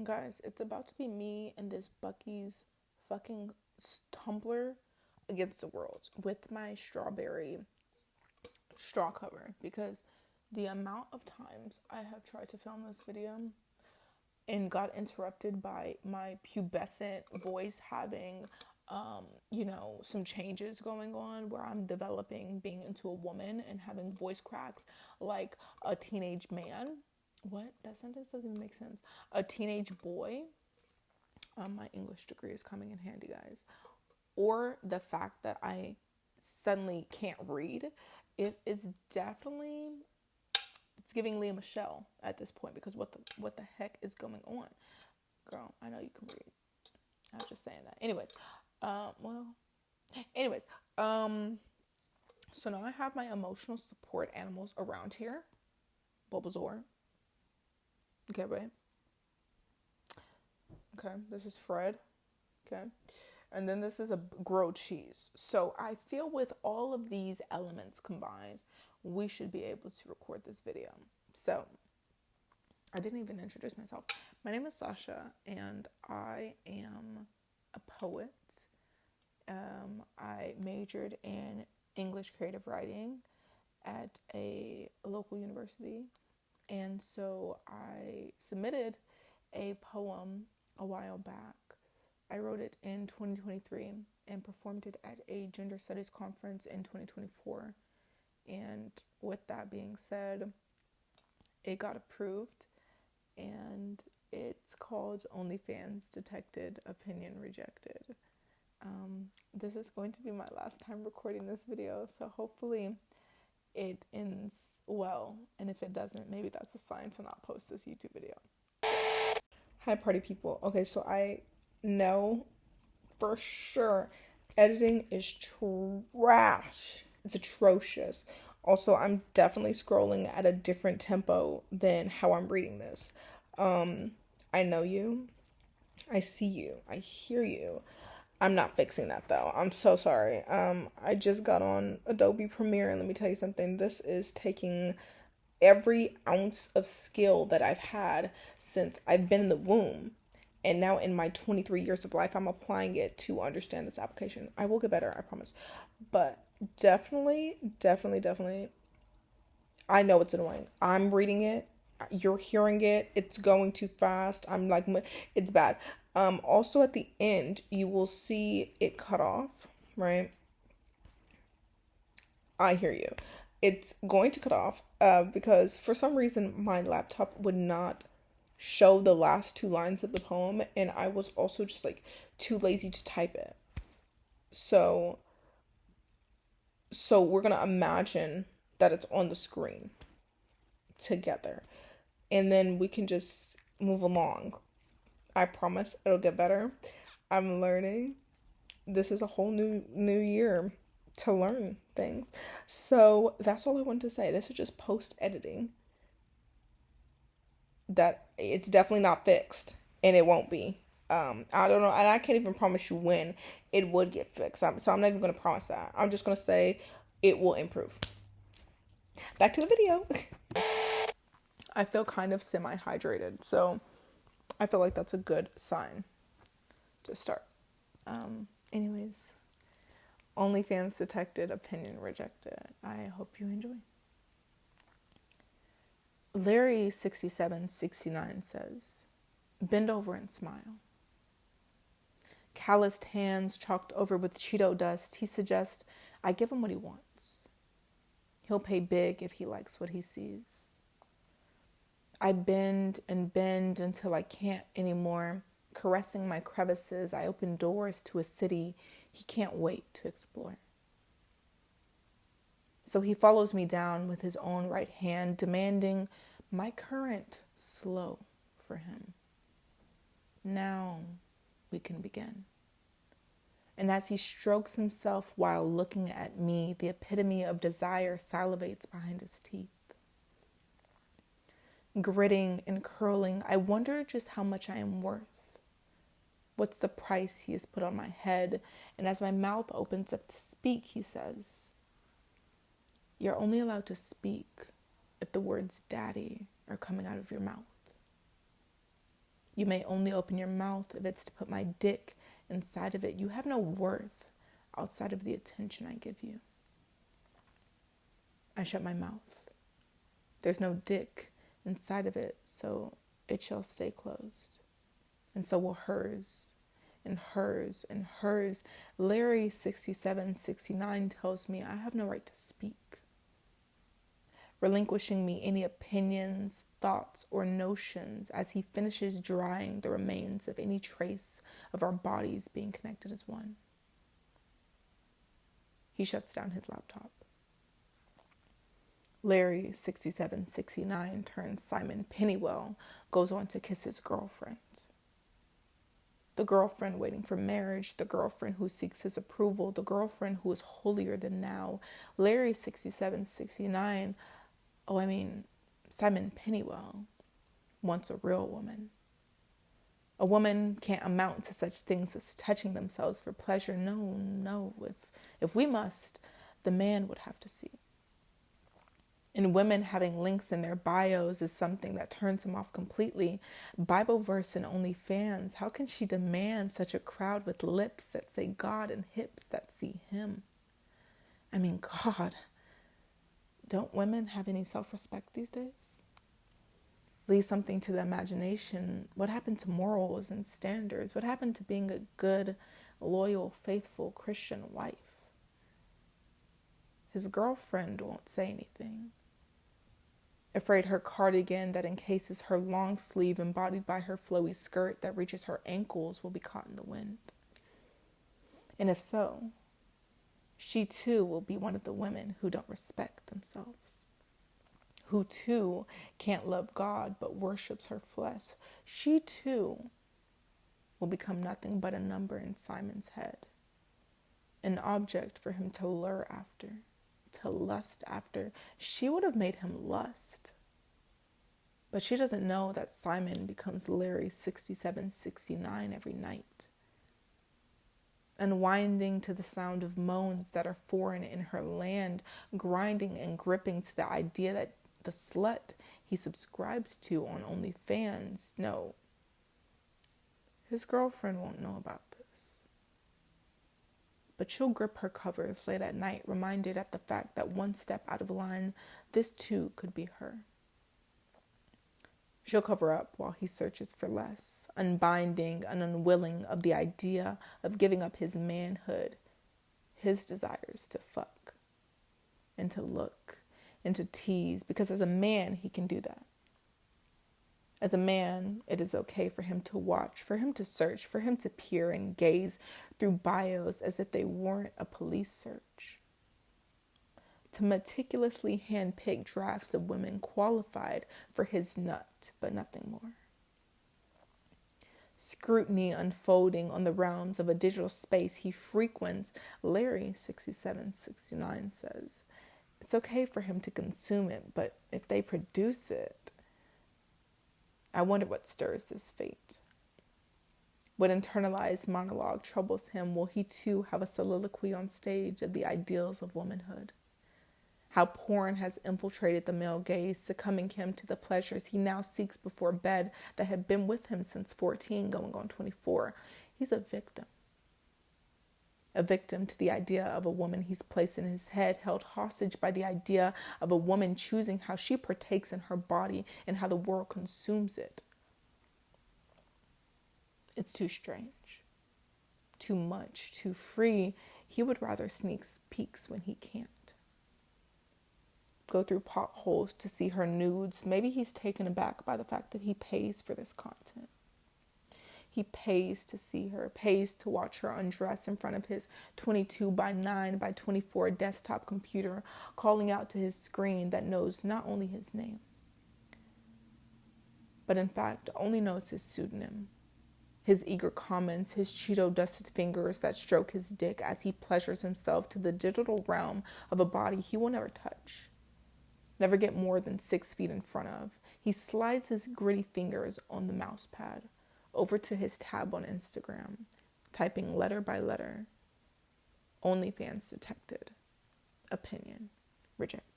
Guys, it's about to be me and this Bucky's fucking tumbler against the world with my strawberry straw cover because the amount of times I have tried to film this video and got interrupted by my pubescent voice having some changes going on where I'm developing being into a woman and having voice cracks like a teenage man. What? That sentence doesn't even make sense. A teenage boy. My English degree is coming in handy, guys. Or the fact that I suddenly can't read. It is definitely, it's giving Leah Michelle at this point because what the heck is going on? Girl, I know you can read. I was just saying that. Anyways, so now I have my emotional support animals around here. Bulbasaur. Okay, right? Okay, this is Fred. Okay. And then this is a grilled cheese. So I feel with all of these elements combined, we should be able to record this video. So I didn't even introduce myself. My name is Sasha, and I am a poet. I majored in English creative writing at a local university. And so I submitted a poem a while back. I wrote it in 2023 and performed it at a gender studies conference in 2024. And with that being said, it got approved, and it's called OnlyFans Detected, Opinion Rejected. This is going to be my last time recording this video, so hopefully it ends well, and if it doesn't, maybe that's a sign to not post this YouTube video. Hi, party people. Okay, so I know for sure editing is trash. It's atrocious. Also, I'm definitely scrolling at a different tempo than how I'm reading this. I know you. I see you. I hear you. I'm not fixing that though. I'm so sorry. I just got on Adobe Premiere, and let me tell you something. This is taking every ounce of skill that I've had since I've been in the womb. And now in my 23 years of life, I'm applying it to understand this application. I will get better, I promise. But definitely, I know it's annoying. I'm reading it. You're hearing it. It's going too fast. I'm like, it's bad. Also at the end, you will see it cut off, right? I hear you. It's going to cut off because for some reason my laptop would not show the last two lines of the poem, and I was also just like too lazy to type it. So we're going to imagine that it's on the screen together, and then we can just move along. I promise it'll get better. I'm learning. This is a whole new year to learn things. So that's all I wanted to say. This is just post editing. That it's definitely not fixed, and it won't be. I don't know, and I can't even promise you when it would get fixed. So I'm not even gonna promise that. I'm just gonna say it will improve. Back to the video. I feel kind of semi-hydrated, so I feel like that's a good sign to start. Anyways, OnlyFans detected, opinion rejected. I hope you enjoy. Larry 6769 says, bend over and smile. Calloused hands chalked over with Cheeto dust, he suggests I give him what he wants. He'll pay big if he likes what he sees. I bend and bend until I can't anymore. Caressing my crevices, I open doors to a city he can't wait to explore. So he follows me down with his own right hand, demanding my current slow for him. Now we can begin. And as he strokes himself while looking at me, the epitome of desire salivates behind his teeth. Gritting and curling, I wonder just how much I am worth. What's the price he has put on my head? And as my mouth opens up to speak, he says, you're only allowed to speak if the words daddy are coming out of your mouth. You may only open your mouth if it's to put my dick inside of it. You have no worth outside of the attention I give you. I shut my mouth. There's no dick inside of it, so it shall stay closed. And so will hers, and hers, and hers. Larry 6769 tells me I have no right to speak, relinquishing me any opinions, thoughts, or notions as he finishes drying the remains of any trace of our bodies being connected as one. He shuts down his laptop. Larry 6769 turns Simon Pennywell, goes on to kiss his girlfriend. The girlfriend waiting for marriage, the girlfriend who seeks his approval, the girlfriend who is holier than now. Larry 6769, Simon Pennywell wants a real woman. A woman can't amount to such things as touching themselves for pleasure. No. If we must, the man would have to see. And women having links in their bios is something that turns him off completely. Bible verse and OnlyFans. How can she demand such a crowd with lips that say God and hips that see him? God, don't women have any self-respect these days? Leave something to the imagination. What happened to morals and standards? What happened to being a good, loyal, faithful Christian wife? His girlfriend won't say anything. Afraid her cardigan that encases her long sleeve embodied by her flowy skirt that reaches her ankles will be caught in the wind. And if so, she too will be one of the women who don't respect themselves, who too can't love God but worships her flesh. She too will become nothing but a number in Simon's head, an object for him to lure after, to lust after. She would have made him lust. But she doesn't know that Simon becomes Larry 6769 every night. Unwinding to the sound of moans that are foreign in her land, grinding and gripping to the idea that the slut he subscribes to on OnlyFans, no, his girlfriend won't know about this. But she'll grip her covers late at night, reminded at the fact that one step out of line, this too could be her. She'll cover up while he searches for less, unbinding and unwilling of the idea of giving up his manhood, his desires to fuck, and to look, and to tease, because as a man, he can do that. As a man, it is okay for him to watch, for him to search, for him to peer and gaze through bios as if they weren't a police search. To meticulously handpick drafts of women qualified for his nut, but nothing more. Scrutiny unfolding on the realms of a digital space he frequents, Larry 6769 says, it's okay for him to consume it, but if they produce it, I wonder what stirs this fate. What internalized monologue troubles him? Will he too have a soliloquy on stage of the ideals of womanhood? How porn has infiltrated the male gaze, succumbing him to the pleasures he now seeks before bed that have been with him since 14, going on 24. He's a victim. A victim to the idea of a woman he's placed in his head, held hostage by the idea of a woman choosing how she partakes in her body and how the world consumes it. It's too strange, too much, too free. He would rather sneak peeks when he can't. Go through potholes to see her nudes. Maybe he's taken aback by the fact that he pays for this content. He pays to see her, pays to watch her undress in front of his 22 by 9 by 24 desktop computer, calling out to his screen that knows not only his name, but in fact only knows his pseudonym. His eager comments, his Cheeto-dusted fingers that stroke his dick as he pleasures himself to the digital realm of a body he will never touch. Never get more than 6 feet in front of. He slides his gritty fingers on the mouse pad over to his tab on Instagram, typing letter by letter, OnlyFans detected, opinion rejected.